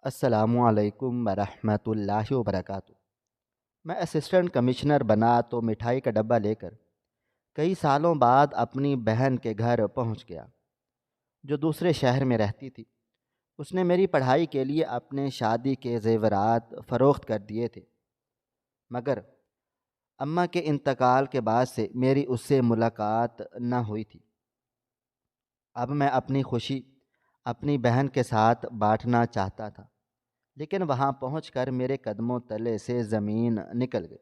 السلام علیکم ورحمۃ اللہ وبرکاتہ۔ میں اسسٹنٹ کمشنر بنا تو مٹھائی کا ڈبہ لے کر کئی سالوں بعد اپنی بہن کے گھر پہنچ گیا جو دوسرے شہر میں رہتی تھی۔ اس نے میری پڑھائی کے لیے اپنے شادی کے زیورات فروخت کر دیے تھے، مگر اماں کے انتقال کے بعد سے میری اس سے ملاقات نہ ہوئی تھی۔ اب میں اپنی خوشی اپنی بہن کے ساتھ بانٹنا چاہتا تھا، لیکن وہاں پہنچ کر میرے قدموں تلے سے زمین نکل گئی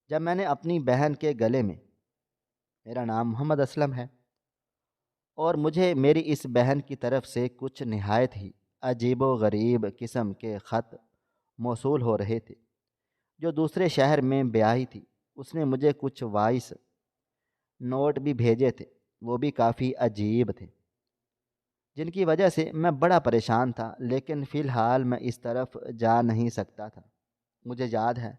جب میں نے اپنی بہن کے گلے میں میرا نام محمد اسلم ہے اور مجھے میری اس بہن کی طرف سے کچھ نہایت ہی عجیب و غریب قسم کے خط موصول ہو رہے تھے جو دوسرے شہر میں بیاہی تھی۔ اس نے مجھے کچھ وائس نوٹ بھی بھیجے تھے، وہ بھی کافی عجیب تھے، جن کی وجہ سے میں بڑا پریشان تھا، لیکن فی الحال میں اس طرف جا نہیں سکتا تھا۔ مجھے یاد ہے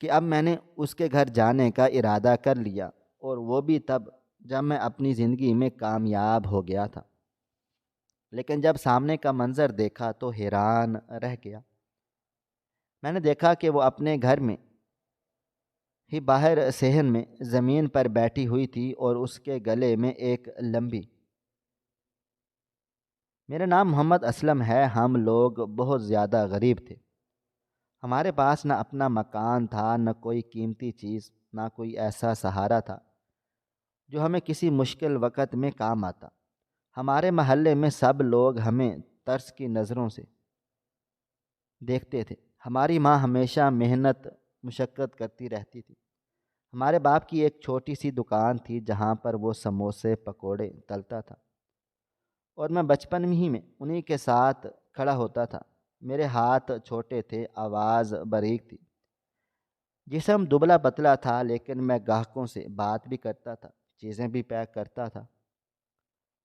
کہ اب میں نے اس کے گھر جانے کا ارادہ کر لیا، اور وہ بھی تب جب میں اپنی زندگی میں کامیاب ہو گیا تھا۔ لیکن جب سامنے کا منظر دیکھا تو حیران رہ گیا۔ میں نے دیکھا کہ وہ اپنے گھر میں ہی باہر صحن میں زمین پر بیٹھی ہوئی تھی اور اس کے گلے میں ایک لمبی میرا نام محمد اسلم ہے۔ ہم لوگ بہت زیادہ غریب تھے۔ ہمارے پاس نہ اپنا مکان تھا، نہ کوئی قیمتی چیز، نہ کوئی ایسا سہارا تھا جو ہمیں کسی مشکل وقت میں کام آتا۔ ہمارے محلے میں سب لوگ ہمیں ترس کی نظروں سے دیکھتے تھے۔ ہماری ماں ہمیشہ محنت مشقت کرتی رہتی تھی۔ ہمارے باپ کی ایک چھوٹی سی دکان تھی جہاں پر وہ سموسے پکوڑے تلتا تھا، اور میں بچپن ہی میں انہی کے ساتھ کھڑا ہوتا تھا۔ میرے ہاتھ چھوٹے تھے، آواز باریک تھی، جسم دبلا پتلا تھا، لیکن میں گاہکوں سے بات بھی کرتا تھا، چیزیں بھی پیک کرتا تھا،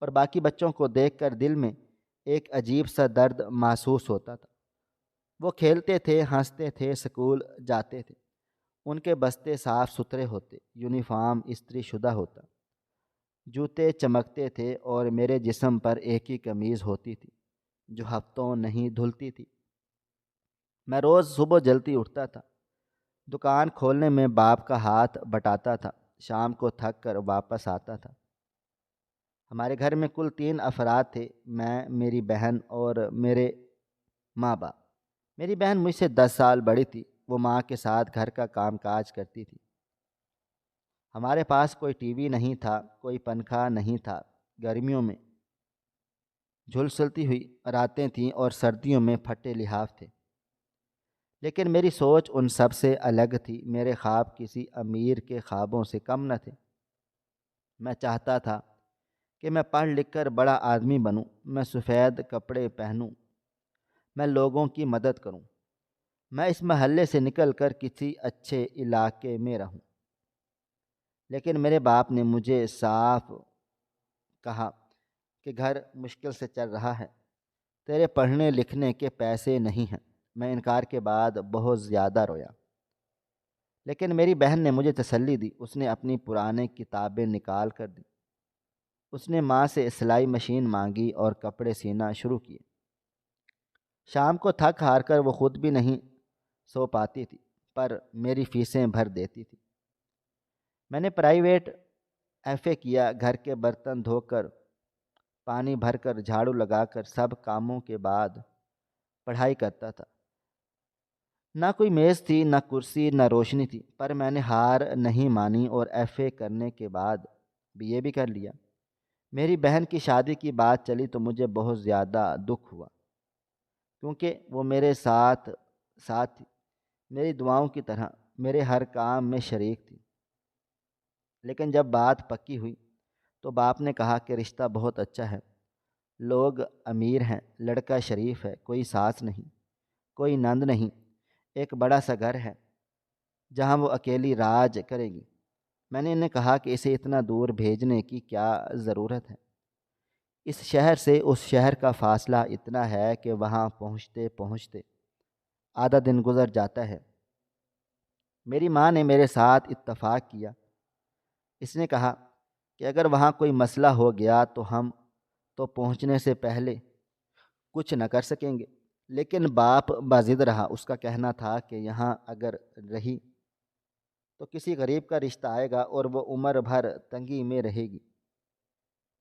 اور باقی بچوں کو دیکھ کر دل میں ایک عجیب سا درد محسوس ہوتا تھا۔ وہ کھیلتے تھے، ہنستے تھے، اسکول جاتے تھے، ان کے بستے صاف ستھرے ہوتے، یونیفارم استری شدہ ہوتا، جوتے چمکتے تھے، اور میرے جسم پر ایک ہی قمیض ہوتی تھی جو ہفتوں نہیں دھلتی تھی۔ میں روز صبح جلدی اٹھتا تھا، دکان کھولنے میں باپ کا ہاتھ بٹاتا تھا، شام کو تھک کر واپس آتا تھا۔ ہمارے گھر میں کل 3 افراد تھے، میں، میری بہن اور میرے ماں باپ۔ میری بہن مجھ سے 10 سال بڑی تھی، وہ ماں کے ساتھ گھر کا کام کاج کرتی تھی۔ ہمارے پاس کوئی ٹی وی نہیں تھا، کوئی پنکھا نہیں تھا، گرمیوں میں جھلسلتی ہوئی راتیں تھیں اور سردیوں میں پھٹے لحاف تھے۔ لیکن میری سوچ ان سب سے الگ تھی۔ میرے خواب کسی امیر کے خوابوں سے کم نہ تھے۔ میں چاہتا تھا کہ میں پڑھ لکھ کر بڑا آدمی بنوں، میں سفید کپڑے پہنوں، میں لوگوں کی مدد کروں، میں اس محلے سے نکل کر کسی اچھے علاقے میں رہوں۔ لیکن میرے باپ نے مجھے صاف کہا کہ گھر مشکل سے چل رہا ہے، تیرے پڑھنے لکھنے کے پیسے نہیں ہیں۔ میں انکار کے بعد بہت زیادہ رویا، لیکن میری بہن نے مجھے تسلی دی۔ اس نے اپنی پرانے کتابیں نکال کر دی، اس نے ماں سے سلائی مشین مانگی اور کپڑے سینا شروع کیے۔ شام کو تھک ہار کر وہ خود بھی نہیں سو پاتی تھی، پر میری فیسیں بھر دیتی تھی۔ میں نے پرائیویٹ ایف اے کیا، گھر کے برتن دھو کر، پانی بھر کر، جھاڑو لگا کر، سب کاموں کے بعد پڑھائی کرتا تھا۔ نہ کوئی میز تھی، نہ کرسی، نہ روشنی تھی، پر میں نے ہار نہیں مانی اور ایف اے کرنے کے بعد بی اے بھی کر لیا۔ میری بہن کی شادی کی بات چلی تو مجھے بہت زیادہ دکھ ہوا، کیونکہ وہ میرے ساتھ تھی، میری دعاؤں کی طرح میرے ہر کام میں شریک تھی۔ لیکن جب بات پکی ہوئی تو باپ نے کہا کہ رشتہ بہت اچھا ہے، لوگ امیر ہیں، لڑکا شریف ہے، کوئی ساس نہیں، کوئی نند نہیں، ایک بڑا سا گھر ہے جہاں وہ اکیلی راج کرے گی۔ میں نے انہیں کہا کہ اسے اتنا دور بھیجنے کی کیا ضرورت ہے؟ اس شہر سے اس شہر کا فاصلہ اتنا ہے کہ وہاں پہنچتے پہنچتے آدھا دن گزر جاتا ہے۔ میری ماں نے میرے ساتھ اتفاق کیا۔ اس نے کہا کہ اگر وہاں کوئی مسئلہ ہو گیا تو ہم تو پہنچنے سے پہلے کچھ نہ کر سکیں گے۔ لیکن باپ باضد رہا، اس کا کہنا تھا کہ یہاں اگر رہی تو کسی غریب کا رشتہ آئے گا اور وہ عمر بھر تنگی میں رہے گی۔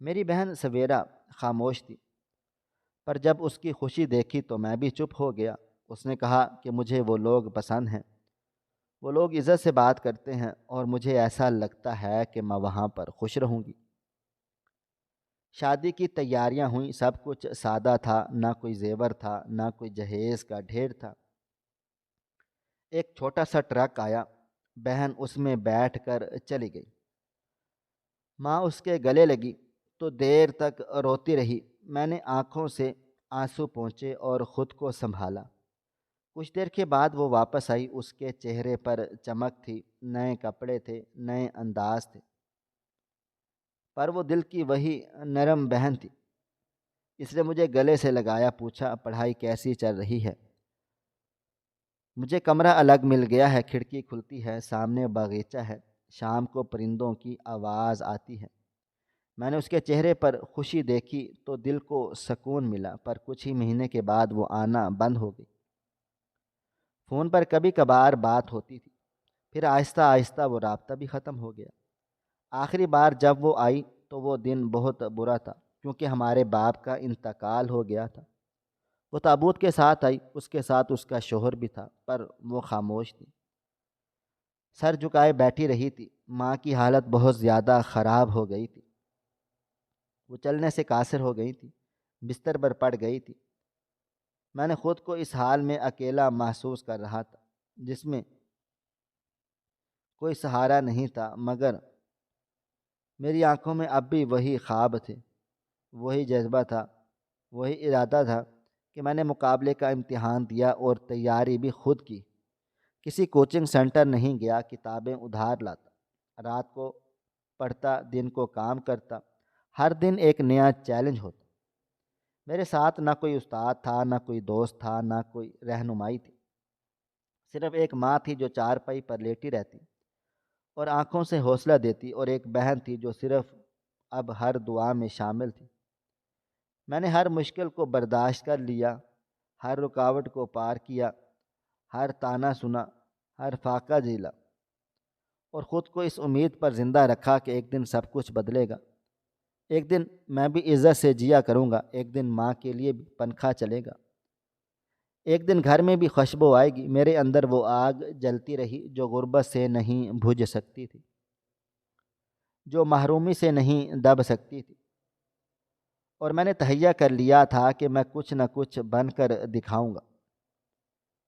میری بہن سویرا خاموش تھی، پر جب اس کی خوشی دیکھی تو میں بھی چپ ہو گیا۔ اس نے کہا کہ مجھے وہ لوگ پسند ہیں، وہ لوگ عزت سے بات کرتے ہیں، اور مجھے ایسا لگتا ہے کہ میں وہاں پر خوش رہوں گی۔ شادی کی تیاریاں ہوئیں، سب کچھ سادہ تھا، نہ کوئی زیور تھا، نہ کوئی جہیز کا ڈھیر تھا۔ ایک چھوٹا سا ٹرک آیا، بہن اس میں بیٹھ کر چلی گئی۔ ماں اس کے گلے لگی تو دیر تک روتی رہی۔ میں نے آنکھوں سے آنسو پونچھے اور خود کو سنبھالا۔ کچھ دیر کے بعد وہ واپس آئی، اس کے چہرے پر چمک تھی، نئے کپڑے تھے، نئے انداز تھے، پر وہ دل کی وہی نرم بہن تھی۔ اس نے مجھے گلے سے لگایا، پوچھا پڑھائی کیسی چل رہی ہے؟ مجھے کمرہ الگ مل گیا ہے، کھڑکی کھلتی ہے، سامنے باغیچہ ہے، شام کو پرندوں کی آواز آتی ہے۔ میں نے اس کے چہرے پر خوشی دیکھی تو دل کو سکون ملا، پر کچھ ہی مہینے کے بعد وہ آنا بند ہو گئی۔ فون پر کبھی کبھار بات ہوتی تھی، پھر آہستہ آہستہ وہ رابطہ بھی ختم ہو گیا۔ آخری بار جب وہ آئی تو وہ دن بہت برا تھا، کیونکہ ہمارے باپ کا انتقال ہو گیا تھا۔ وہ تابوت کے ساتھ آئی، اس کے ساتھ اس کا شوہر بھی تھا، پر وہ خاموش تھی، سر جھکائے بیٹھی رہی تھی۔ ماں کی حالت بہت زیادہ خراب ہو گئی تھی، وہ چلنے سے قاصر ہو گئی تھی، بستر پر پڑ گئی تھی۔ میں نے خود کو اس حال میں اکیلا محسوس کر رہا تھا، جس میں کوئی سہارا نہیں تھا، مگر میری آنکھوں میں اب بھی وہی خواب تھے، وہی جذبہ تھا، وہی ارادہ تھا کہ میں نے مقابلے کا امتحان دیا اور تیاری بھی خود کی۔ کسی کوچنگ سینٹر نہیں گیا، کتابیں ادھار لاتا، رات کو پڑھتا، دن کو کام کرتا، ہر دن ایک نیا چیلنج ہوتا۔ میرے ساتھ نہ کوئی استاد تھا، نہ کوئی دوست تھا، نہ کوئی رہنمائی تھی، صرف ایک ماں تھی جو چارپائی پر لیٹی رہتی اور آنکھوں سے حوصلہ دیتی، اور ایک بہن تھی جو صرف اب ہر دعا میں شامل تھی۔ میں نے ہر مشکل کو برداشت کر لیا، ہر رکاوٹ کو پار کیا، ہر طعنہ سنا، ہر فاقہ جھیلا، اور خود کو اس امید پر زندہ رکھا کہ ایک دن سب کچھ بدلے گا۔ ایک دن میں بھی عزت سے جیا کروں گا، ایک دن ماں کے لیے بھی پنکھا چلے گا، ایک دن گھر میں بھی خوشبو آئے گی۔ میرے اندر وہ آگ جلتی رہی جو غربت سے نہیں بجھ سکتی تھی، جو محرومی سے نہیں دب سکتی تھی، اور میں نے تہیہ کر لیا تھا کہ میں کچھ نہ کچھ بن کر دکھاؤں گا۔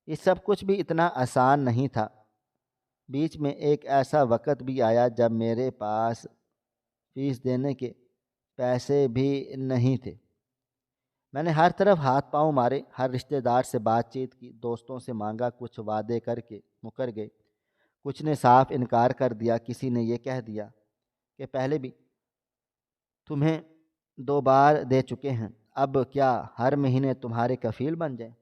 یہ سب کچھ بھی اتنا آسان نہیں تھا۔ بیچ میں ایک ایسا وقت بھی آیا جب میرے پاس فیس دینے کے پیسے بھی نہیں تھے۔ میں نے ہر طرف ہاتھ پاؤں مارے، ہر رشتہ دار سے بات چیت کی، دوستوں سے مانگا، کچھ وعدے کر کے مکر گئے، کچھ نے صاف انکار کر دیا۔ کسی نے یہ کہہ دیا کہ پہلے بھی تمہیں 2 بار دے چکے ہیں، اب کیا ہر مہینے تمہارے کفیل بن جائیں؟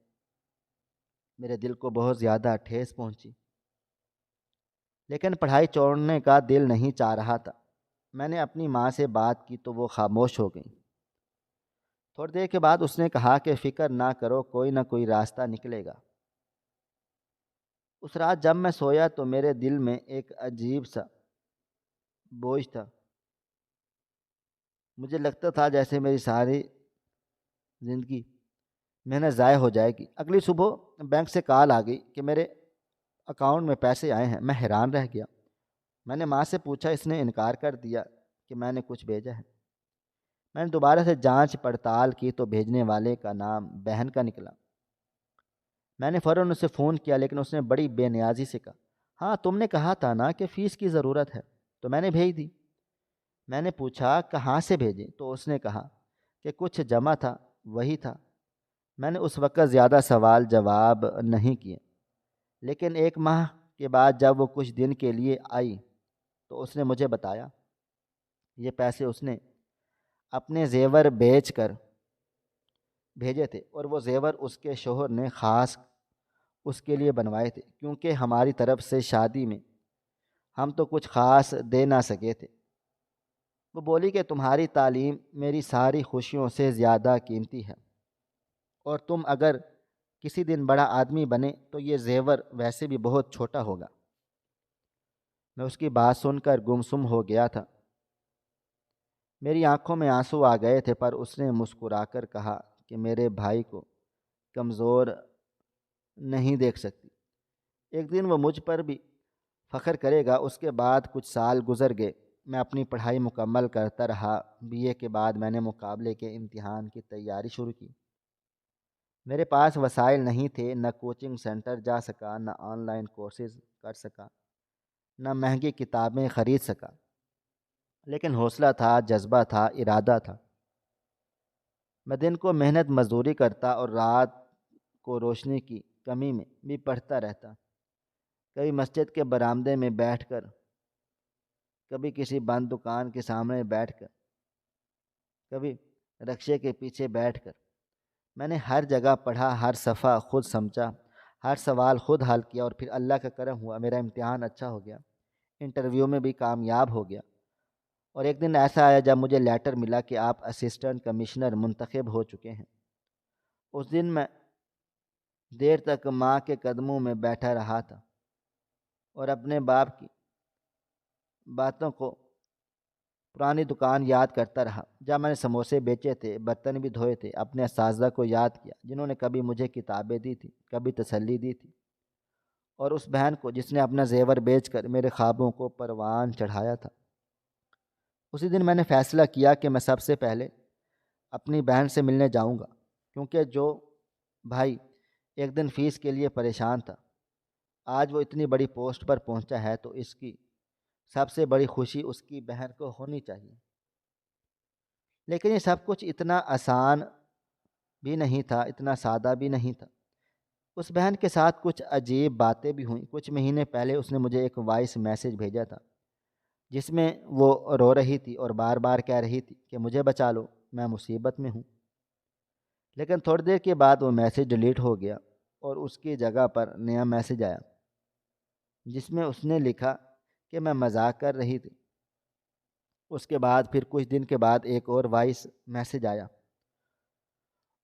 میرے دل کو بہت زیادہ ٹھیس پہنچی، لیکن پڑھائی چھوڑنے کا دل نہیں چاہ رہا تھا۔ میں نے اپنی ماں سے بات کی تو وہ خاموش ہو گئی۔ تھوڑی دیر کے بعد اس نے کہا کہ فکر نہ کرو، کوئی نہ کوئی راستہ نکلے گا۔ اس رات جب میں سویا تو میرے دل میں ایک عجیب سا بوجھ تھا۔ مجھے لگتا تھا جیسے میری ساری زندگی محنت ضائع ہو جائے گی۔ اگلی صبح بینک سے کال آ گئی کہ میرے اکاؤنٹ میں پیسے آئے ہیں۔ میں حیران رہ گیا۔ میں نے ماں سے پوچھا، اس نے انکار کر دیا کہ میں نے کچھ بھیجا ہے۔ میں نے دوبارہ سے جانچ پڑتال کی تو بھیجنے والے کا نام بہن کا نکلا۔ میں نے فوراً اسے فون کیا، لیکن اس نے بڑی بے نیازی سے کہا، ہاں تم نے کہا تھا نا کہ فیس کی ضرورت ہے، تو میں نے بھیج دی۔ میں نے پوچھا کہاں سے بھیجیں، تو اس نے کہا کہ کچھ جمع تھا، وہی تھا۔ میں نے اس وقت زیادہ سوال جواب نہیں کیے، لیکن 1 ماہ کے بعد جب وہ کچھ دن کے لیے آئی تو اس نے مجھے بتایا یہ پیسے اس نے اپنے زیور بیچ کر بھیجے تھے، اور وہ زیور اس کے شوہر نے خاص اس کے لیے بنوائے تھے، کیونکہ ہماری طرف سے شادی میں ہم تو کچھ خاص دے نہ سکے تھے۔ وہ بولی کہ تمہاری تعلیم میری ساری خوشیوں سے زیادہ قیمتی ہے۔ اور تم اگر کسی دن بڑا آدمی بنے تو یہ زیور ویسے بھی بہت چھوٹا ہوگا۔ میں اس کی بات سن کر گمسم ہو گیا تھا۔ میری آنکھوں میں آنسو آ گئے تھے، پر اس نے مسکرا کر کہا کہ میرے بھائی کو کمزور نہیں دیکھ سکتی، ایک دن وہ مجھ پر بھی فخر کرے گا۔ اس کے بعد کچھ سال گزر گئے، میں اپنی پڑھائی مکمل کرتا رہا۔ بی اے کے بعد میں نے مقابلے کے امتحان کی تیاری شروع کی۔ میرے پاس وسائل نہیں تھے، نہ کوچنگ سینٹر جا سکا، نہ آن لائن کورسز کر سکا، نہ مہنگی کتابیں خرید سکا، لیکن حوصلہ تھا، جذبہ تھا، ارادہ تھا۔ میں دن کو محنت مزدوری کرتا اور رات کو روشنی کی کمی میں بھی پڑھتا رہتا، کبھی مسجد کے برآمدے میں بیٹھ کر، کبھی کسی بند دکان کے سامنے بیٹھ کر، کبھی رکشے کے پیچھے بیٹھ کر۔ میں نے ہر جگہ پڑھا، ہر صفحہ خود سمجھا، ہر سوال خود حل کیا، اور پھر اللہ کا کرم ہوا، میرا امتحان اچھا ہو گیا، انٹرویو میں بھی کامیاب ہو گیا۔ اور ایک دن ایسا آیا جب مجھے لیٹر ملا کہ آپ اسسٹنٹ کمشنر منتخب ہو چکے ہیں۔ اس دن میں دیر تک ماں کے قدموں میں بیٹھا رہا تھا اور اپنے باپ کی باتوں کو، پرانی دکان یاد کرتا رہا جب میں نے سموسے بیچے تھے، برتن بھی دھوئے تھے، اپنے اساتذہ کو یاد کیا جنہوں نے کبھی مجھے کتابیں دی تھی، کبھی تسلی دی تھی، اور اس بہن کو جس نے اپنا زیور بیچ کر میرے خوابوں کو پروان چڑھایا تھا۔ اسی دن میں نے فیصلہ کیا کہ میں سب سے پہلے اپنی بہن سے ملنے جاؤں گا، کیونکہ جو بھائی ایک دن فیس کے لیے پریشان تھا، آج وہ اتنی بڑی پوسٹ پر پہنچا ہے، تو اس کی سب سے بڑی خوشی اس کی بہن کو ہونی چاہیے۔ لیکن یہ سب کچھ اتنا آسان بھی نہیں تھا، اتنا سادہ بھی نہیں تھا۔ اس بہن کے ساتھ کچھ عجیب باتیں بھی ہوئیں۔ کچھ مہینے پہلے اس نے مجھے ایک وائس میسج بھیجا تھا جس میں وہ رو رہی تھی اور بار بار کہہ رہی تھی کہ مجھے بچا لو، میں مصیبت میں ہوں۔ لیکن تھوڑی دیر کے بعد وہ میسج ڈیلیٹ ہو گیا اور اس کی جگہ پر نیا میسج آیا جس میں اس نے لکھا کہ میں مذاق کر رہی تھی۔ اس کے بعد پھر کچھ دن کے بعد ایک اور وائس میسج آیا،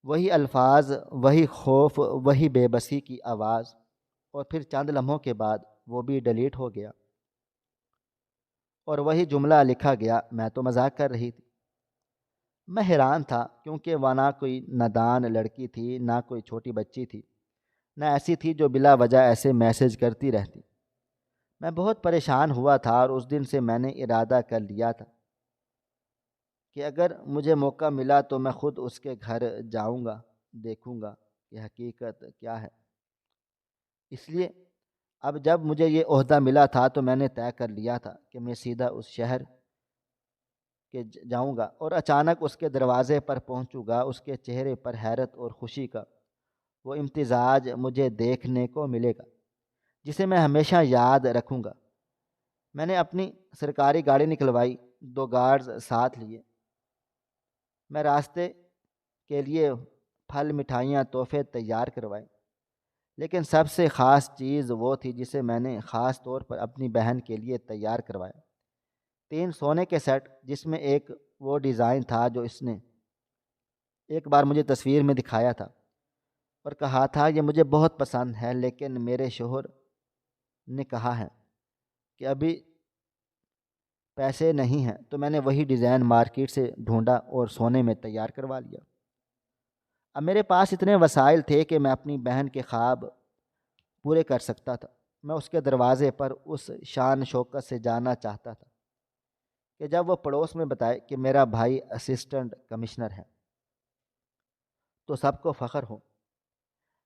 وہی الفاظ، وہی خوف، وہی بے بسی کی آواز، اور پھر چند لمحوں کے بعد وہ بھی ڈیلیٹ ہو گیا اور وہی جملہ لکھا گیا، میں تو مذاق کر رہی تھی۔ میں حیران تھا، کیونکہ وہ نہ کوئی نادان لڑکی تھی، نہ کوئی چھوٹی بچی تھی، نہ ایسی تھی جو بلا وجہ ایسے میسج کرتی رہتی۔ میں بہت پریشان ہوا تھا، اور اس دن سے میں نے ارادہ کر لیا تھا کہ اگر مجھے موقع ملا تو میں خود اس کے گھر جاؤں گا، دیکھوں گا کہ حقیقت کیا ہے۔ اس لیے اب جب مجھے یہ عہدہ ملا تھا تو میں نے طے کر لیا تھا کہ میں سیدھا اس شہر کے جاؤں گا، اور اچانک اس کے دروازے پر پہنچوں گا۔ اس کے چہرے پر حیرت اور خوشی کا وہ امتزاج مجھے دیکھنے کو ملے گا جسے میں ہمیشہ یاد رکھوں گا۔ میں نے اپنی سرکاری گاڑی نکلوائی، 2 گارڈز ساتھ لیے۔ میں راستے کے لیے پھل، مٹھائیاں، تحفے تیار کروائے، لیکن سب سے خاص چیز وہ تھی جسے میں نے خاص طور پر اپنی بہن کے لیے تیار کروایا۔ 3 سونے کے سیٹ، جس میں ایک وہ ڈیزائن تھا جو اس نے ایک بار مجھے تصویر میں دکھایا تھا اور کہا تھا یہ مجھے بہت پسند ہے، لیکن میرے شوہر نے کہا ہے کہ ابھی پیسے نہیں ہیں، تو میں نے وہی ڈیزائن مارکیٹ سے ڈھونڈا اور سونے میں تیار کروا لیا۔ اب میرے پاس اتنے وسائل تھے کہ میں اپنی بہن کے خواب پورے کر سکتا تھا۔ میں اس کے دروازے پر اس شان شوکت سے جانا چاہتا تھا کہ جب وہ پڑوس میں بتائے کہ میرا بھائی اسسٹنٹ کمشنر ہے تو سب کو فخر ہو۔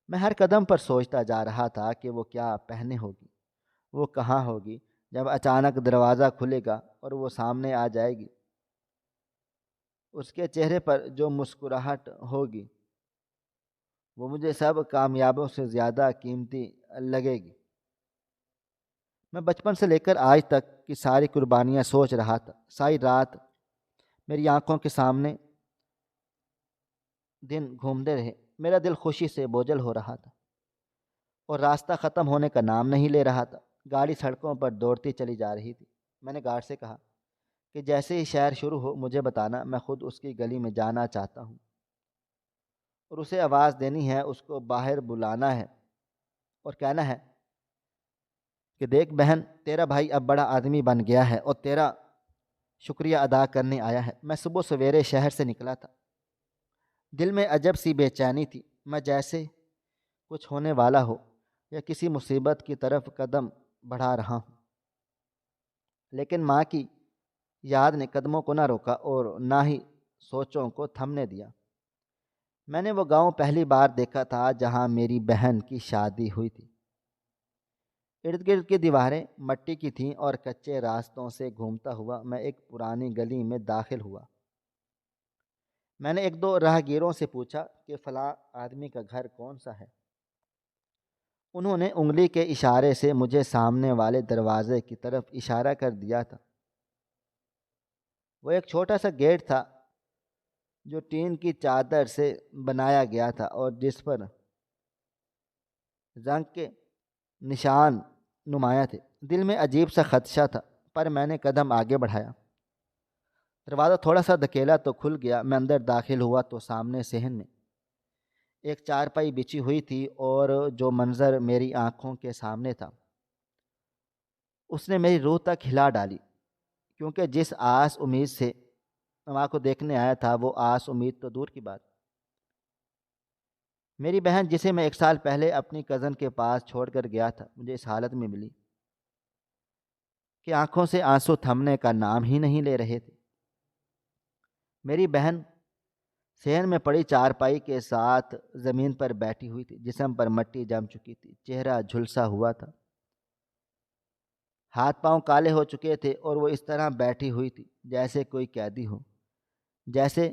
میں ہر قدم پر سوچتا جا رہا تھا کہ وہ کیا پہنے ہوگی، وہ کہاں ہوگی جب اچانک دروازہ کھلے گا اور وہ سامنے آ جائے گی۔ اس کے چہرے پر جو مسکراہٹ ہوگی وہ مجھے سب کامیابیوں سے زیادہ قیمتی لگے گی۔ میں بچپن سے لے کر آج تک کی ساری قربانیاں سوچ رہا تھا۔ ساری رات میری آنکھوں کے سامنے دن گھومتے رہے، میرا دل خوشی سے بوجھل ہو رہا تھا اور راستہ ختم ہونے کا نام نہیں لے رہا تھا۔ گاڑی سڑکوں پر دوڑتی چلی جا رہی تھی۔ میں نے گارڈ سے کہا کہ جیسے ہی شہر شروع ہو مجھے بتانا، میں خود اس کی گلی میں جانا چاہتا ہوں۔ اور اسے آواز دینی ہے، اس کو باہر بلانا ہے اور کہنا ہے کہ دیکھ بہن، تیرا بھائی اب بڑا آدمی بن گیا ہے اور تیرا شکریہ ادا کرنے آیا ہے۔ میں صبح سویرے شہر سے نکلا تھا، دل میں عجب سی بے چینی تھی، میں جیسے کچھ ہونے والا ہو یا کسی مصیبت کی طرف قدم بڑھا رہا ہوں، لیکن ماں کی یاد نے قدموں کو نہ روکا اور نہ ہی سوچوں کو تھمنے دیا۔ میں نے وہ گاؤں پہلی بار دیکھا تھا جہاں میری بہن کی شادی ہوئی تھی۔ ارد گرد کی دیواریں مٹی کی تھیں اور کچے راستوں سے گھومتا ہوا میں ایک پرانی گلی میں داخل ہوا۔ میں نے ایک دو راہگیروں سے پوچھا کہ فلاں آدمی کا گھر کون سا ہے۔ انہوں نے انگلی کے اشارے سے مجھے سامنے والے دروازے کی طرف اشارہ کر دیا تھا۔ وہ ایک چھوٹا سا گیٹ تھا جو ٹین کی چادر سے بنایا گیا تھا اور جس پر زنگ کے نشان نمایاں تھے۔ دل میں عجیب سا خدشہ تھا، پر میں نے قدم آگے بڑھایا۔ دروازہ تھوڑا سا دھکیلا تو کھل گیا۔ میں اندر داخل ہوا تو سامنے صحن میں ایک چارپائی بچھی ہوئی تھی اور جو منظر میری آنکھوں کے سامنے تھا اس نے میری روح تک ہلا ڈالی، کیونکہ جس آس امید سے ماں کو دیکھنے آیا تھا وہ آس امید تو دور کی بات۔ میری بہن، جسے میں 1 سال پہلے اپنی کزن کے پاس چھوڑ کر گیا تھا، مجھے اس حالت میں ملی کہ آنکھوں سے آنسو تھمنے کا نام ہی نہیں لے رہے تھے۔ میری بہن صحن میں پڑی چارپائی کے ساتھ زمین پر بیٹھی ہوئی تھی، جسم پر مٹی جم چکی تھی، چہرہ جھلسا ہوا تھا، ہاتھ پاؤں کالے ہو چکے تھے اور وہ اس طرح بیٹھی ہوئی تھی جیسے کوئی قیدی ہو، جیسے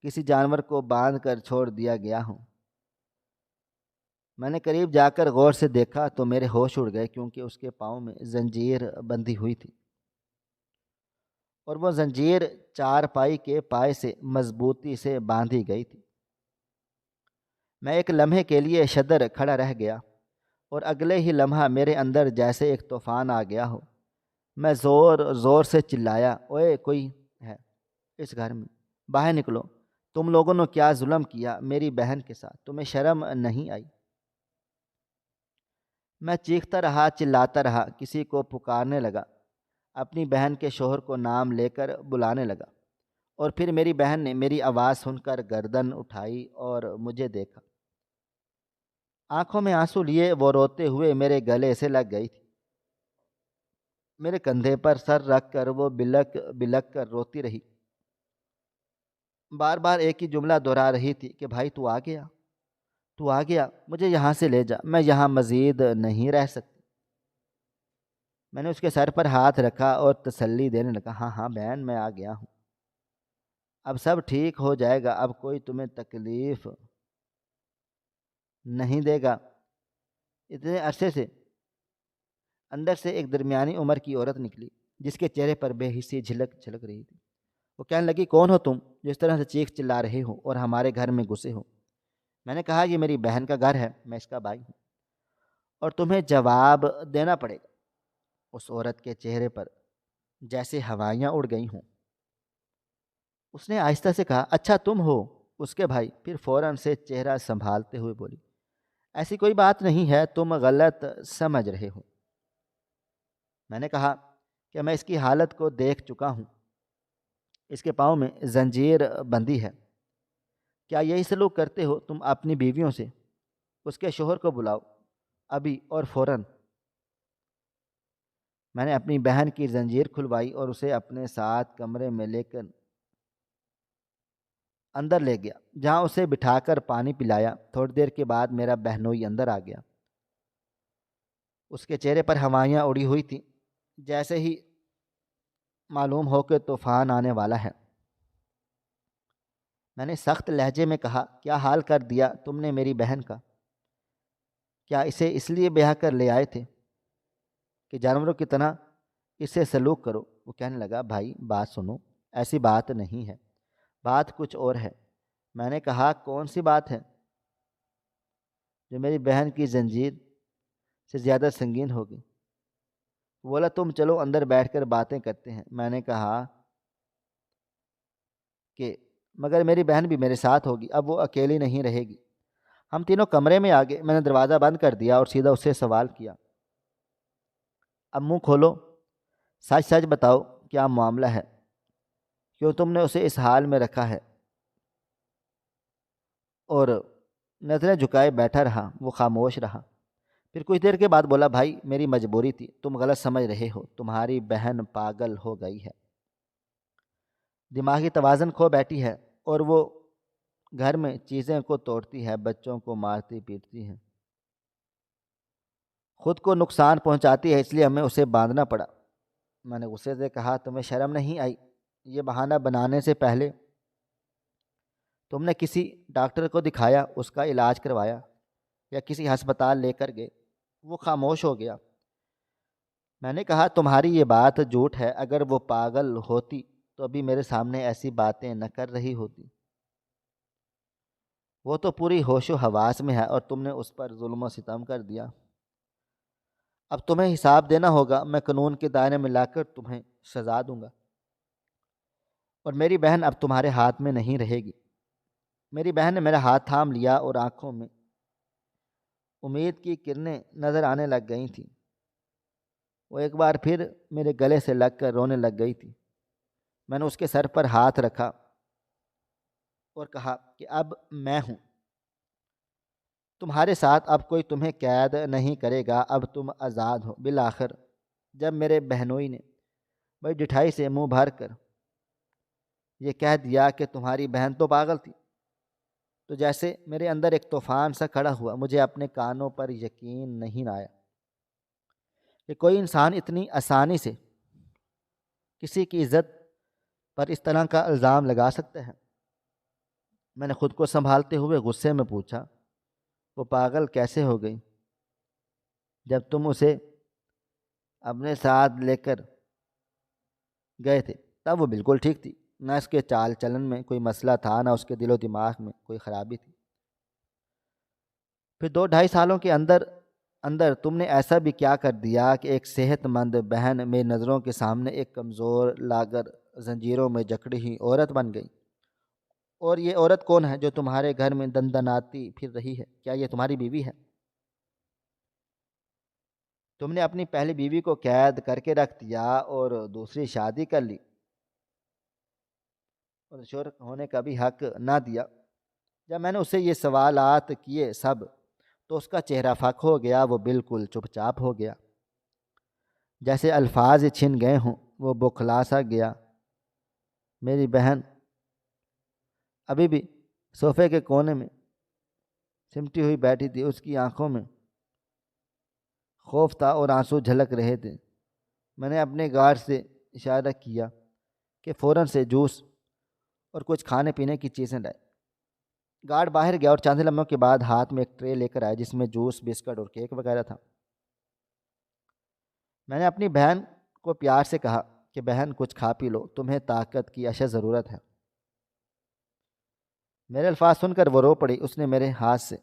کسی جانور کو باندھ کر چھوڑ دیا گیا ہو۔ میں نے قریب جا کر غور سے دیکھا تو میرے ہوش اڑ گئے، کیونکہ اس کے پاؤں میں زنجیر بندھی ہوئی تھی اور وہ زنجیر چارپائی کے پائے سے مضبوطی سے باندھی گئی تھی۔ میں ایک لمحے کے لیے شدر کھڑا رہ گیا اور اگلے ہی لمحہ میرے اندر جیسے ایک طوفان آ گیا ہو۔ میں زور زور سے چلایا، اوئے کوئی ہے اس گھر میں، باہر نکلو، تم لوگوں نے کیا ظلم کیا میری بہن کے ساتھ، تمہیں شرم نہیں آئی؟ میں چیختا رہا، چلاتا رہا، کسی کو پکارنے لگا، اپنی بہن کے شوہر کو نام لے کر بلانے لگا، اور پھر میری بہن نے میری آواز سن کر گردن اٹھائی اور مجھے دیکھا۔ آنکھوں میں آنسو لیے وہ روتے ہوئے میرے گلے سے لگ گئی تھی۔ میرے کندھے پر سر رکھ کر وہ بلک بلک کر روتی رہی، بار بار ایک ہی جملہ دہرا رہی تھی کہ بھائی تو آ گیا، تو آ گیا، مجھے یہاں سے لے جا، میں یہاں مزید نہیں رہ سکتی۔ میں نے اس کے سر پر ہاتھ رکھا اور تسلی دینے لگا، ہاں ہاں بہن، میں آ گیا ہوں، اب سب ٹھیک ہو جائے گا، اب کوئی تمہیں تکلیف نہیں دے گا۔ اتنے عرصے سے اندر سے ایک درمیانی عمر کی عورت نکلی جس کے چہرے پر بے حسی جھلک جھلک رہی تھی۔ وہ کہنے لگی، کون ہو تم جو اس طرح سے چیخ چلا رہے ہو اور ہمارے گھر میں گھسے ہو؟ میں نے کہا، یہ میری بہن کا گھر ہے، میں اس کا بھائی ہوں اور تمہیں جواب دینا پڑے گا۔ اس عورت کے چہرے پر جیسے ہوائیاں اڑ گئی ہوں۔ اس نے آہستہ سے کہا، اچھا تم ہو اس کے بھائی؟ پھر فوراً سے چہرہ سنبھالتے ہوئے بولی، ایسی کوئی بات نہیں ہے، تم غلط سمجھ رہے ہو۔ میں نے کہا کہ میں اس کی حالت کو دیکھ چکا ہوں، اس کے پاؤں میں زنجیر بندھی ہے، کیا یہی سلوک کرتے ہو تم اپنی بیویوں سے؟ اس کے شوہر کو بلاؤ ابھی اور فوراً۔ میں نے اپنی بہن کی زنجیر کھلوائی اور اسے اپنے ساتھ کمرے میں لے کر اندر لے گیا، جہاں اسے بٹھا کر پانی پلایا۔ تھوڑی دیر کے بعد میرا بہنوئی اندر آ گیا، اس کے چہرے پر ہوائیاں اڑی ہوئی تھیں، جیسے ہی معلوم ہو کہ طوفان آنے والا ہے۔ میں نے سخت لہجے میں کہا، کیا حال کر دیا تم نے میری بہن کا؟ کیا اسے اس لیے بیاہ کر لے آئے تھے کہ جانوروں کی طرح اسے سلوک کرو؟ وہ کہنے لگا، بھائی بات سنو، ایسی بات نہیں ہے، بات کچھ اور ہے۔ میں نے کہا، کون سی بات ہے جو میری بہن کی زنجیر سے زیادہ سنگین ہوگی؟ بولا، تم چلو اندر بیٹھ کر باتیں کرتے ہیں۔ میں نے کہا کہ مگر میری بہن بھی میرے ساتھ ہوگی، اب وہ اکیلی نہیں رہے گی۔ ہم تینوں کمرے میں آ گئے۔ میں نے دروازہ بند کر دیا اور سیدھا اس سے سوال کیا، اب منہ کھولو، سچ سچ بتاؤ کیا معاملہ ہے، کیوں تم نے اسے اس حال میں رکھا ہے؟ اور نظریں جھکائے بیٹھا رہا، وہ خاموش رہا۔ پھر کچھ دیر کے بعد بولا، بھائی میری مجبوری تھی، تم غلط سمجھ رہے ہو، تمہاری بہن پاگل ہو گئی ہے، دماغی توازن کھو بیٹھی ہے، اور وہ گھر میں چیزیں کو توڑتی ہے، بچوں کو مارتی پیٹتی ہے، خود کو نقصان پہنچاتی ہے، اس لیے ہمیں اسے باندھنا پڑا۔ میں نے غصے سے کہا، تمہیں شرم نہیں آئی؟ یہ بہانہ بنانے سے پہلے تم نے کسی ڈاکٹر کو دکھایا، اس کا علاج کروایا، یا کسی ہسپتال لے کر گئے؟ وہ خاموش ہو گیا۔ میں نے کہا، تمہاری یہ بات جھوٹ ہے، اگر وہ پاگل ہوتی تو ابھی میرے سامنے ایسی باتیں نہ کر رہی ہوتی۔ وہ تو پوری ہوش و حواس میں ہے اور تم نے اس پر ظلم و ستم کر دیا۔ اب تمہیں حساب دینا ہوگا، میں قانون کے دائرے میں لا کر تمہیں سزا دوں گا، اور میری بہن اب تمہارے ہاتھ میں نہیں رہے گی۔ میری بہن نے میرا ہاتھ تھام لیا اور آنکھوں میں امید کی کرنیں نظر آنے لگ گئی تھیں۔ وہ ایک بار پھر میرے گلے سے لگ کر رونے لگ گئی تھی۔ میں نے اس کے سر پر ہاتھ رکھا اور کہا کہ اب میں ہوں تمہارے ساتھ، اب کوئی تمہیں قید نہیں کرے گا، اب تم آزاد ہو۔ بالآخر جب میرے بہنوئی نے بڑی ڈٹھائی سے منہ بھر کر یہ کہہ دیا کہ تمہاری بہن تو پاگل تھی، تو جیسے میرے اندر ایک طوفان سا کھڑا ہوا۔ مجھے اپنے کانوں پر یقین نہیں آیا کہ کوئی انسان اتنی آسانی سے کسی کی عزت پر اس طرح کا الزام لگا سکتا ہے۔ میں نے خود کو سنبھالتے ہوئے غصے میں پوچھا، وہ پاگل کیسے ہو گئی؟ جب تم اسے اپنے ساتھ لے کر گئے تھے تب وہ بالکل ٹھیک تھی، نہ اس کے چال چلن میں کوئی مسئلہ تھا، نہ اس کے دل و دماغ میں کوئی خرابی تھی۔ پھر 2-2.5 سالوں کے اندر تم نے ایسا بھی کیا کر دیا کہ ایک صحت مند بہن میری نظروں کے سامنے ایک کمزور لاغر زنجیروں میں جکڑی ہوئی عورت بن گئی؟ اور یہ عورت کون ہے جو تمہارے گھر میں دندناتی پھر رہی ہے؟ کیا یہ تمہاری بیوی ہے؟ تم نے اپنی پہلی بیوی کو قید کر کے رکھ دیا اور دوسری شادی کر لی اور شور ہونے کا بھی حق نہ دیا۔ جب میں نے اسے یہ سوالات کیے سب، تو اس کا چہرہ فک ہو گیا، وہ بالکل چپ چاپ ہو گیا، جیسے الفاظ چھن گئے ہوں۔ وہ بوکھلا سا گیا۔ میری بہن ابھی بھی صوفے کے کونے میں سمٹی ہوئی بیٹھی تھی، اس کی آنکھوں میں خوف تھا اور آنسو جھلک رہے تھے۔ میں نے اپنے گارڈ سے اشارہ کیا کہ فوراً سے جوس اور کچھ کھانے پینے کی چیزیں لائے۔ گارڈ باہر گیا اور چند لمحوں کے بعد ہاتھ میں ایک ٹرے لے کر آیا جس میں جوس، بسکٹ اور کیک وغیرہ تھا۔ میں نے اپنی بہن کو پیار سے کہا کہ بہن کچھ کھا پی لو، تمہیں طاقت کی اشد ضرورت ہے۔ میرے الفاظ سن کر وہ رو پڑی۔ اس نے میرے ہاتھ سے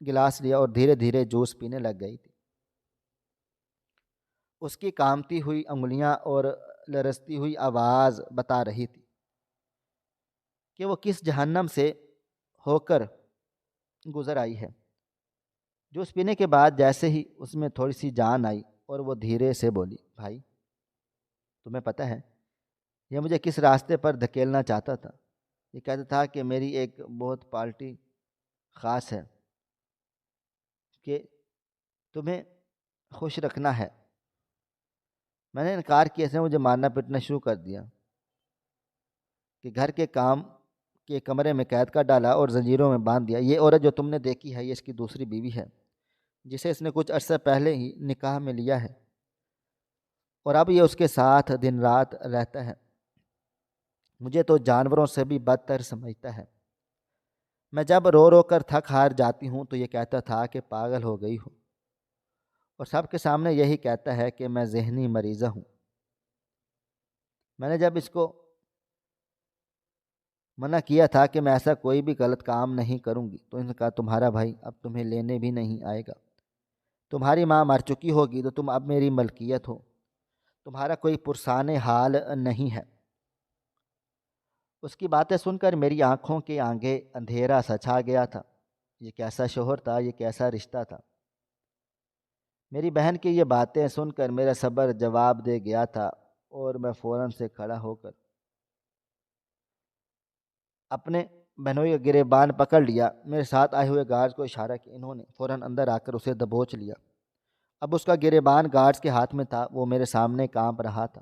گلاس لیا اور دھیرے دھیرے جوس پینے لگ گئی تھی۔ اس کی کامتی ہوئی انگلیاں اور لرزتی ہوئی آواز بتا رہی تھی کہ وہ کس جہنم سے ہو کر گزر آئی ہے۔ جوس پینے کے بعد جیسے ہی اس میں تھوڑی سی جان آئی اور وہ دھیرے سے بولی، بھائی تمہیں پتہ ہے یہ مجھے کس راستے پر دھکیلنا چاہتا تھا؟ یہ کہتا تھا کہ میری ایک بہت پارٹی خاص ہے، کہ تمہیں خوش رکھنا ہے۔ میں نے انکار کیا، اس نے مجھے مارنا پیٹنا شروع کر دیا کہ گھر کے کام کے کمرے میں قید کر ڈالا اور زنجیروں میں باندھ دیا۔ یہ عورت جو تم نے دیکھی ہے یہ اس کی دوسری بیوی ہے، جسے اس نے کچھ عرصہ پہلے ہی نکاح میں لیا ہے، اور اب یہ اس کے ساتھ دن رات رہتا ہے۔ مجھے تو جانوروں سے بھی بدتر سمجھتا ہے۔ میں جب رو رو کر تھک ہار جاتی ہوں تو یہ کہتا تھا کہ پاگل ہو گئی ہو، اور سب کے سامنے یہی کہتا ہے کہ میں ذہنی مریضہ ہوں۔ میں نے جب اس کو منع کیا تھا کہ میں ایسا کوئی بھی غلط کام نہیں کروں گی، تو اس نے کہا تمہارا بھائی اب تمہیں لینے بھی نہیں آئے گا، تمہاری ماں مر چکی ہوگی تو تم اب میری ملکیت ہو، تمہارا کوئی پرسان حال نہیں ہے۔ اس کی باتیں سن کر میری آنکھوں کے آگے اندھیرا سا چھا گیا تھا۔ یہ کیسا شوہر تھا، یہ کیسا رشتہ تھا؟ میری بہن کی یہ باتیں سن کر میرا صبر جواب دے گیا تھا اور میں فوراً سے کھڑا ہو کر اپنے بہنوئی کا گریبان پکڑ لیا۔ میرے ساتھ آئے ہوئے گارڈز کو اشارہ کیا، انہوں نے فوراً اندر آ کر اسے دبوچ لیا۔ اب اس کا گریبان گارڈز کے ہاتھ میں تھا، وہ میرے سامنے کانپ رہا تھا۔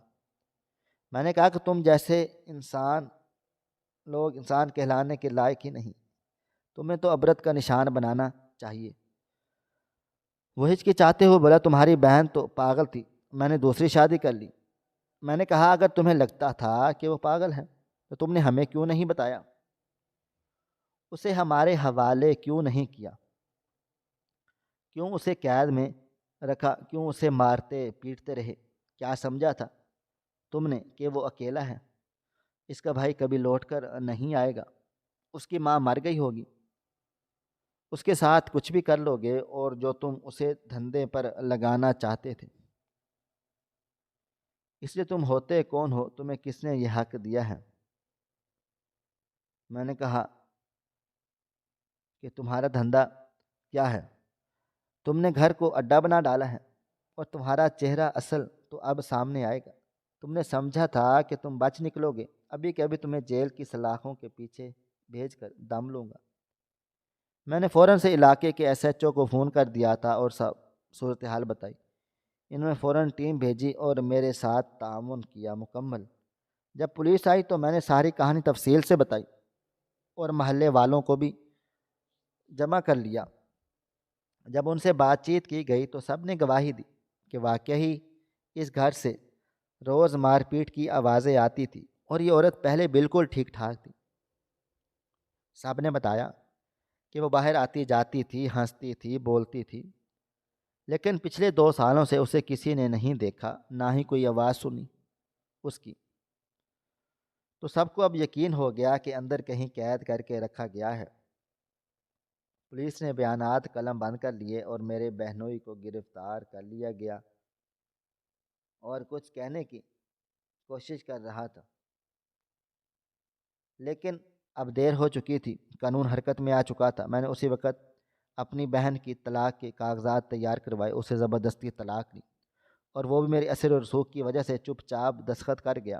میں نے کہا کہ تم جیسے لوگ انسان کہلانے کے لائق ہی نہیں، تمہیں تو عبرت کا نشان بنانا چاہیے۔ وہ ہچکچاتے ہوئے بولا، تمہاری بہن تو پاگل تھی، میں نے دوسری شادی کر لی۔ میں نے کہا، اگر تمہیں لگتا تھا کہ وہ پاگل ہے تو تم نے ہمیں کیوں نہیں بتایا؟ اسے ہمارے حوالے کیوں نہیں کیا؟ کیوں اسے قید میں رکھا؟ کیوں اسے مارتے پیٹتے رہے؟ کیا سمجھا تھا تم نے کہ وہ اکیلا ہے؟ اس کا بھائی کبھی لوٹ کر نہیں آئے گا، اس کی ماں مر گئی ہوگی، اس کے ساتھ کچھ بھی کر لو گے، اور جو تم اسے دھندے پر لگانا چاہتے تھے، اس لیے تم ہوتے کون ہو؟ تمہیں کس نے یہ حق دیا ہے؟ میں نے کہا کہ تمہارا دھندا کیا ہے؟ تم نے گھر کو اڈا بنا ڈالا ہے، اور تمہارا چہرہ اصل تو اب سامنے آئے گا۔ تم نے سمجھا تھا کہ تم بچ نکلو گے، ابھی کہ ابھی تمہیں جیل کی سلاخوں کے پیچھے بھیج کر دم لوں گا۔ میں نے فوراً سے علاقے کے ایس ایچ او کو فون کر دیا تھا اور سب صورتحال بتائی۔ انہوں نے فوراً ٹیم بھیجی اور میرے ساتھ تعاون کیا مکمل۔ جب پولیس آئی تو میں نے ساری کہانی تفصیل سے بتائی اور محلے والوں کو بھی جمع کر لیا۔ جب ان سے بات چیت کی گئی تو سب نے گواہی دی کہ واقعی اس گھر سے روز مار پیٹ کی آوازیں آتی تھی، اور یہ عورت پہلے بالکل ٹھیک ٹھاک تھی۔ سب نے بتایا کہ وہ باہر آتی جاتی تھی، ہنستی تھی، بولتی تھی، لیکن پچھلے 2 سالوں سے اسے کسی نے نہیں دیکھا، نہ ہی کوئی آواز سنی اس کی۔ تو سب کو اب یقین ہو گیا کہ اندر کہیں قید کر کے رکھا گیا ہے۔ پولیس نے بیانات قلم بند کر لیے اور میرے بہنوئی کو گرفتار کر لیا گیا، اور کچھ کہنے کی کوشش کر رہا تھا، لیکن اب دیر ہو چکی تھی، قانون حرکت میں آ چکا تھا۔ میں نے اسی وقت اپنی بہن کی طلاق کے کاغذات تیار کروائے، اسے زبردستی طلاق دی، اور وہ بھی میری اثر و رسوخ کی وجہ سے چپ چاپ دستخط کر گیا،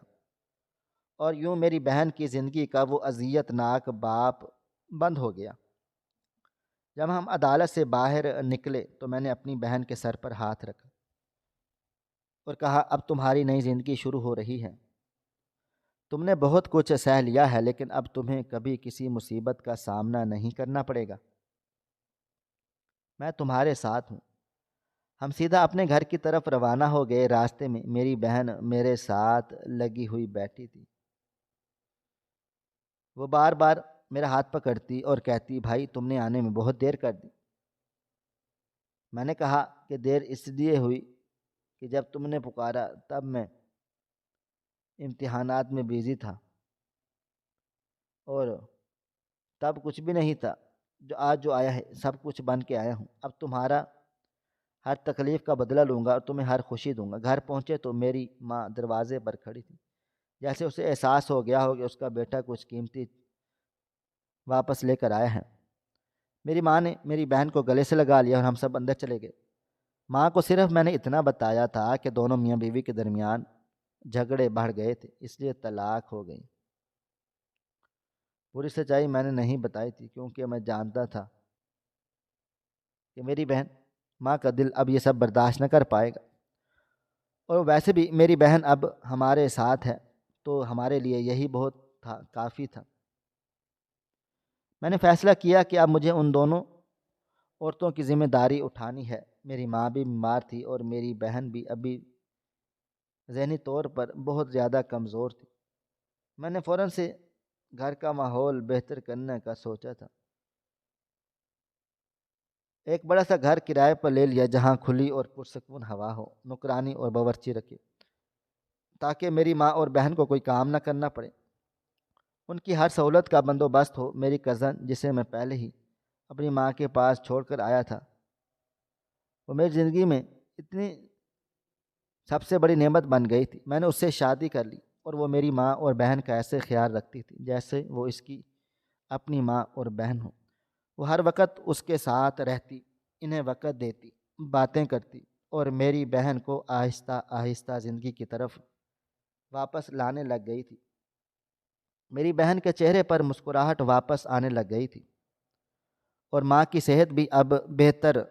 اور یوں میری بہن کی زندگی کا وہ اذیت ناک باپ بند ہو گیا۔ جب ہم عدالت سے باہر نکلے تو میں نے اپنی بہن کے سر پر ہاتھ رکھا اور کہا، اب تمہاری نئی زندگی شروع ہو رہی ہے۔ تم نے بہت کچھ سہ لیا ہے، لیکن اب تمہیں کبھی کسی مصیبت کا سامنا نہیں کرنا پڑے گا۔ میں تمہارے ساتھ ہوں۔ ہم سیدھا اپنے گھر کی طرف روانہ ہو گئے۔ راستے میں میری بہن میرے ساتھ لگی ہوئی بیٹھی تھی۔ وہ بار بار میرا ہاتھ پکڑتی اور کہتی، بھائی تم نے آنے میں بہت دیر کر دی۔ میں نے کہا کہ دیر اس لیے ہوئی کہ جب تم نے پکارا تب میں امتحانات میں بیزی تھا، اور تب کچھ بھی نہیں تھا۔ جو آیا ہے سب کچھ بن کے آیا ہوں۔ اب تمہارا ہر تکلیف کا بدلہ لوں گا اور تمہیں ہر خوشی دوں گا۔ گھر پہنچے تو میری ماں دروازے پر کھڑی تھی، جیسے اسے احساس ہو گیا ہو کہ اس کا بیٹا کچھ قیمتی واپس لے کر آیا ہے۔ میری ماں نے میری بہن کو گلے سے لگا لیا اور ہم سب اندر چلے گئے۔ ماں کو صرف میں نے اتنا بتایا تھا کہ دونوں میاں بیوی کے درمیان جھگڑے بڑھ گئے تھے، اس لیے طلاق ہو گئی۔ پوری سچائی میں نے نہیں بتائی تھی، کیونکہ میں جانتا تھا کہ میری بہن ماں کا دل اب یہ سب برداشت نہ کر پائے گا، اور ویسے بھی میری بہن اب ہمارے ساتھ ہے تو ہمارے لیے یہی بہت تھا، کافی تھا۔ میں نے فیصلہ کیا کہ اب مجھے ان دونوں عورتوں کی ذمہ داری اٹھانی ہے۔ میری ماں بھی بیمار تھی اور میری بہن بھی ابھی ذہنی طور پر بہت زیادہ کمزور تھی۔ میں نے فوراً سے گھر کا ماحول بہتر کرنے کا سوچا تھا۔ ایک بڑا سا گھر کرائے پر لے لیا جہاں کھلی اور پرسکون ہوا ہو، نوکرانی اور باورچی رکھے، تاکہ میری ماں اور بہن کو کوئی کام نہ کرنا پڑے۔ ان کی ہر سہولت کا بندوبست ہو۔ میری کزن، جسے میں پہلے ہی اپنی ماں کے پاس چھوڑ کر آیا تھا، وہ میری زندگی میں اتنی سب سے بڑی نعمت بن گئی تھی۔ میں نے اس سے شادی کر لی اور وہ میری ماں اور بہن کا ایسے خیال رکھتی تھی جیسے وہ اس کی اپنی ماں اور بہن ہو۔ وہ ہر وقت اس کے ساتھ رہتی، انہیں وقت دیتی، باتیں کرتی اور میری بہن کو آہستہ آہستہ زندگی کی طرف واپس لانے لگ گئی تھی۔ میری بہن کے چہرے پر مسکراہٹ واپس آنے لگ گئی تھی اور ماں کی صحت بھی اب بہتر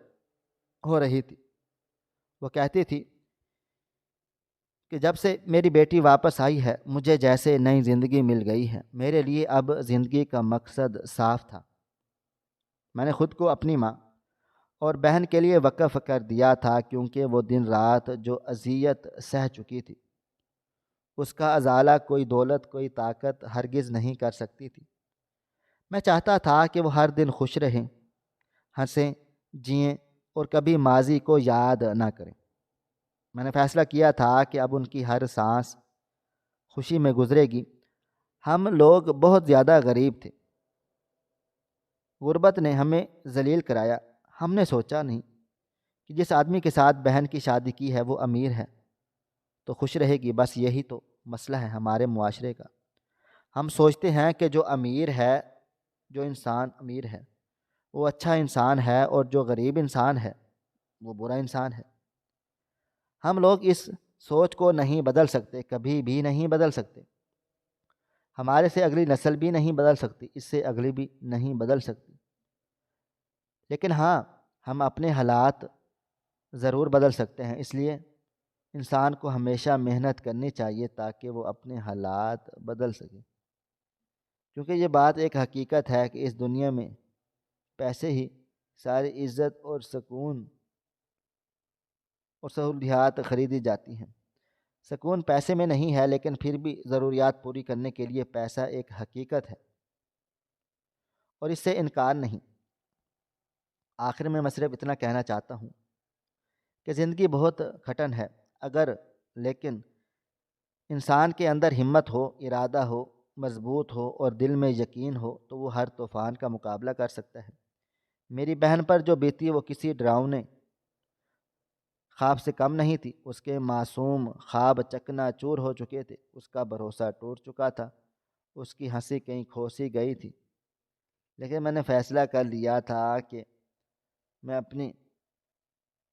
ہو رہی تھی۔ وہ کہتی تھی کہ جب سے میری بیٹی واپس آئی ہے مجھے جیسے نئی زندگی مل گئی ہے۔ میرے لیے اب زندگی کا مقصد صاف تھا۔ میں نے خود کو اپنی ماں اور بہن کے لیے وقف کر دیا تھا، کیونکہ وہ دن رات جو اذیت سہ چکی تھی اس کا ازالہ کوئی دولت، کوئی طاقت ہرگز نہیں کر سکتی تھی۔ میں چاہتا تھا کہ وہ ہر دن خوش رہیں، ہنسیں، جئیں اور کبھی ماضی کو یاد نہ کریں۔ میں نے فیصلہ کیا تھا کہ اب ان کی ہر سانس خوشی میں گزرے گی۔ ہم لوگ بہت زیادہ غریب تھے، غربت نے ہمیں ذلیل کرایا۔ ہم نے سوچا نہیں کہ جس آدمی کے ساتھ بہن کی شادی کی ہے وہ امیر ہے تو خوش رہے گی۔ بس یہی تو مسئلہ ہے ہمارے معاشرے کا۔ ہم سوچتے ہیں کہ جو امیر ہے، جو انسان امیر ہے وہ اچھا انسان ہے، اور جو غریب انسان ہے وہ برا انسان ہے۔ ہم لوگ اس سوچ کو نہیں بدل سکتے، کبھی بھی نہیں بدل سکتے۔ ہمارے سے اگلی نسل بھی نہیں بدل سکتی، اس سے اگلی بھی نہیں بدل سکتی۔ لیکن ہاں، ہم اپنے حالات ضرور بدل سکتے ہیں۔ اس لیے انسان کو ہمیشہ محنت کرنی چاہیے تاکہ وہ اپنے حالات بدل سکے، کیونکہ یہ بات ایک حقیقت ہے کہ اس دنیا میں پیسے ہی ساری عزت اور سکون اور سہولیات خریدی جاتی ہیں۔ سکون پیسے میں نہیں ہے، لیکن پھر بھی ضروریات پوری کرنے کے لیے پیسہ ایک حقیقت ہے اور اس سے انکار نہیں۔ آخر میں صرف اتنا کہنا چاہتا ہوں کہ زندگی بہت کھٹن ہے، لیکن انسان کے اندر ہمت ہو، ارادہ ہو، مضبوط ہو اور دل میں یقین ہو تو وہ ہر طوفان کا مقابلہ کر سکتا ہے۔ میری بہن پر جو بیتی وہ کسی ڈراؤنے خواب سے کم نہیں تھی۔ اس کے معصوم خواب چکنا چور ہو چکے تھے، اس کا بھروسہ ٹوٹ چکا تھا، اس کی ہنسی کہیں کھوسی گئی تھی۔ لیکن میں نے فیصلہ کر لیا تھا کہ میں اپنی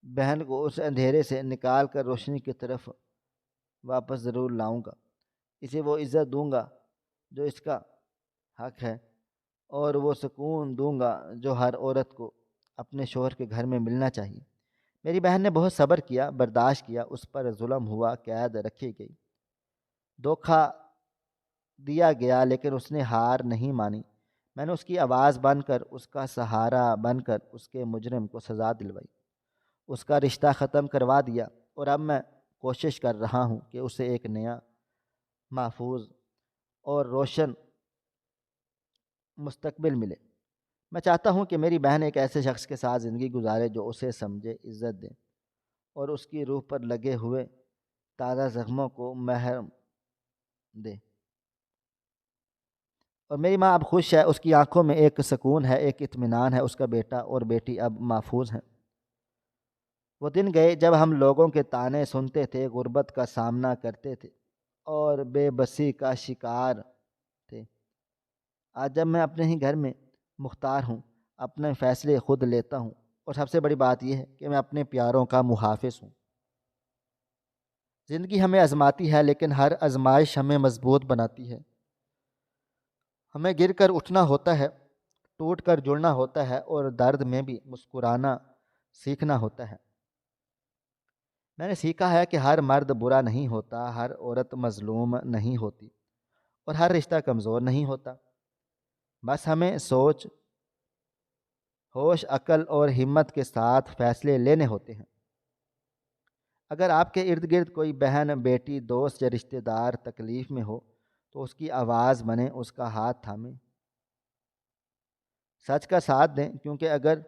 بہن کو اس اندھیرے سے نکال کر روشنی کی طرف واپس ضرور لاؤں گا۔ اسے وہ عزت دوں گا جو اس کا حق ہے، اور وہ سکون دوں گا جو ہر عورت کو اپنے شوہر کے گھر میں ملنا چاہیے۔ میری بہن نے بہت صبر کیا، برداشت کیا، اس پر ظلم ہوا، قید رکھی گئی، دھوکہ دیا گیا، لیکن اس نے ہار نہیں مانی۔ میں نے اس کی آواز بن کر، اس کا سہارا بن کر اس کے مجرم کو سزا دلوائی، اس کا رشتہ ختم کروا دیا، اور اب میں کوشش کر رہا ہوں کہ اسے ایک نیا، محفوظ اور روشن مستقبل ملے۔ میں چاہتا ہوں کہ میری بہن ایک ایسے شخص کے ساتھ زندگی گزارے جو اسے سمجھے، عزت دے اور اس کی روح پر لگے ہوئے تازہ زخموں کو مرہم دے۔ اور میری ماں اب خوش ہے، اس کی آنکھوں میں ایک سکون ہے، ایک اطمینان ہے۔ اس کا بیٹا اور بیٹی اب محفوظ ہیں۔ وہ دن گئے جب ہم لوگوں کے طعنے سنتے تھے، غربت کا سامنا کرتے تھے اور بے بسی کا شکار تھے۔ آج جب میں اپنے ہی گھر میں مختار ہوں، اپنے فیصلے خود لیتا ہوں، اور سب سے بڑی بات یہ ہے کہ میں اپنے پیاروں کا محافظ ہوں۔ زندگی ہمیں آزماتی ہے، لیکن ہر آزمائش ہمیں مضبوط بناتی ہے۔ ہمیں گر کر اٹھنا ہوتا ہے، ٹوٹ کر جڑنا ہوتا ہے، اور درد میں بھی مسکرانا سیکھنا ہوتا ہے۔ میں نے سیکھا ہے کہ ہر مرد برا نہیں ہوتا، ہر عورت مظلوم نہیں ہوتی، اور ہر رشتہ کمزور نہیں ہوتا۔ بس ہمیں سوچ، ہوش، عقل اور ہمت کے ساتھ فیصلے لینے ہوتے ہیں۔ اگر آپ کے ارد گرد کوئی بہن، بیٹی، دوست یا رشتہ دار تکلیف میں ہو تو اس کی آواز بنیں، اس کا ہاتھ تھامیں، سچ کا ساتھ دیں، کیونکہ اگر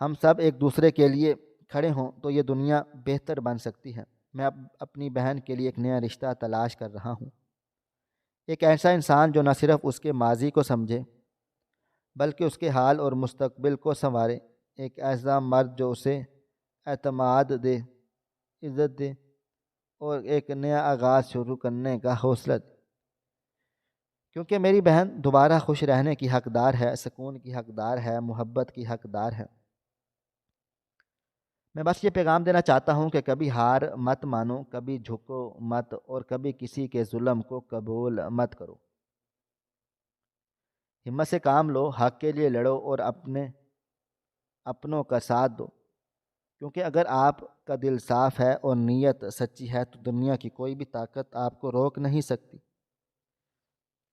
ہم سب ایک دوسرے کے لیے کھڑے ہوں تو یہ دنیا بہتر بن سکتی ہے۔ میں اب اپنی بہن کے لیے ایک نیا رشتہ تلاش کر رہا ہوں، ایک ایسا انسان جو نہ صرف اس کے ماضی کو سمجھے بلکہ اس کے حال اور مستقبل کو سنوارے، ایک ایسا مرد جو اسے اعتماد دے، عزت دے اور ایک نیا آغاز شروع کرنے کا حوصلہ دے، کیونکہ میری بہن دوبارہ خوش رہنے کی حقدار ہے، سکون کی حقدار ہے، محبت کی حقدار ہے۔ میں بس یہ پیغام دینا چاہتا ہوں کہ کبھی ہار مت مانو، کبھی جھکو مت، اور کبھی کسی کے ظلم کو قبول مت کرو۔ ہمت سے کام لو، حق کے لیے لڑو، اور اپنوں کا ساتھ دو، کیونکہ اگر آپ کا دل صاف ہے اور نیت سچی ہے تو دنیا کی کوئی بھی طاقت آپ کو روک نہیں سکتی۔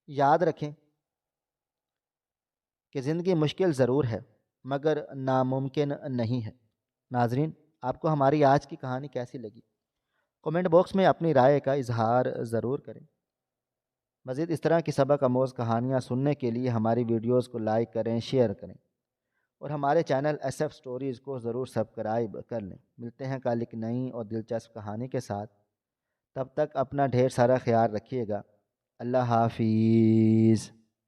یاد رکھیں کہ زندگی مشکل ضرور ہے مگر ناممکن نہیں ہے۔ ناظرین، آپ کو ہماری آج کی کہانی کیسی لگی؟ کمنٹ باکس میں اپنی رائے کا اظہار ضرور کریں۔ مزید اس طرح کی سبق آموز کہانیاں سننے کے لیے ہماری ویڈیوز کو لائک کریں، شیئر کریں، اور ہمارے چینل ایس ایف سٹوریز کو ضرور سبسکرائب کر لیں۔ ملتے ہیں کل ایک نئی اور دلچسپ کہانی کے ساتھ، تب تک اپنا ڈھیر سارا خیال رکھیے گا۔ اللہ حافظ۔